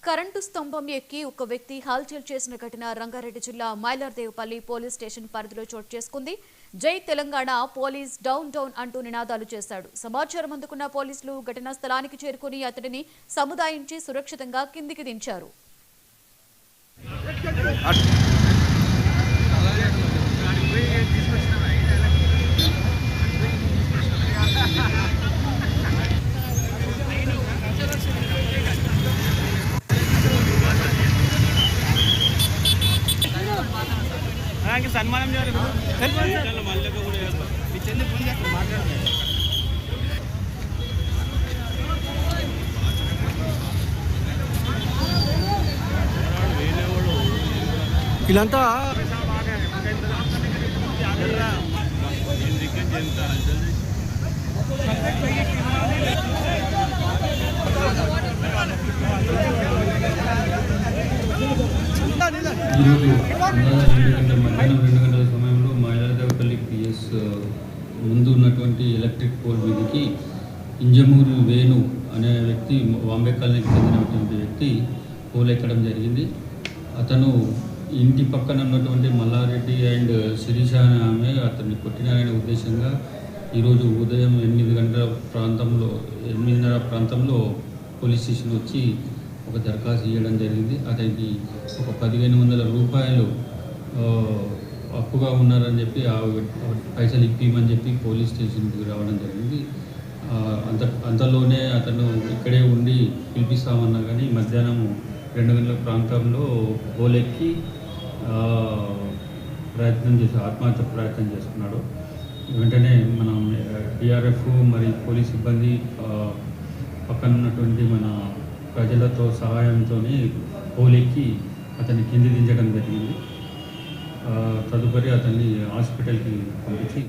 Current స్తంభం ఎక్కి ఒక వ్యక్తి హల్చల్ చేసిన ఘటన రంగారెడ్డి జిల్లా మైలార్దేవపల్లి పోలీస్ స్టేషన్ పరిధిలో చోటు చేసుకుంది. జై తెలంగాణ, పోలీస్ డౌన్ డౌన్ అంటూ నినాదాలు చేశాడు. సమాచారం అందుకున్న పోలీసులు ఘటనా స్థలానికి చేరుకుని అతడిని సముదాయించి సురక్షితంగా కిందికి దించారు. సన్మానం ఇలాంతా మధ్యాహ్నం 2 గంటల సమయంలో మైలార్దేవపల్లి పిఎస్ ముందు ఉన్నటువంటి ఎలక్ట్రిక్ పోల్ మీదకి ఇంజమూరి వేణు అనే వ్యక్తి, బాంబే కాలనీకి చెందినటువంటి వ్యక్తి పోల్ ఎక్కడం జరిగింది. అతను ఇంటి పక్కన ఉన్నటువంటి మల్లారెడ్డి అండ్ శిరీష అనే ఆమె అతన్ని కొట్టినారనే ఉద్దేశంగా ఈరోజు ఉదయం 8:30 ప్రాంతంలో పోలీస్ స్టేషన్ వచ్చి ఒక దరఖాస్తు ఇవ్వడం జరిగింది. అతనికి ఒక 1500 రూపాయలు అప్పుగా ఉన్నారని చెప్పి పైసలు ఇప్పిమని చెప్పి పోలీస్ స్టేషన్కి రావడం జరిగింది. అంతలోనే అతను ఇక్కడే ఉండి పిలిపిస్తామన్నా కానీ మధ్యాహ్నం 2 గంటల ప్రాంతంలో పోలెక్కి ఆత్మహత్య ప్రయత్నం చేస్తున్నాడు. వెంటనే మనం డిఆర్ఎఫ్ మరి పోలీస్ సిబ్బంది పక్కన ఉన్నటువంటి మన ప్రజలతో సహాయంతో పోలెక్కి అతన్ని కింది దించడం జరిగింది. తదుపరి అతన్ని హాస్పిటల్కి పంపించి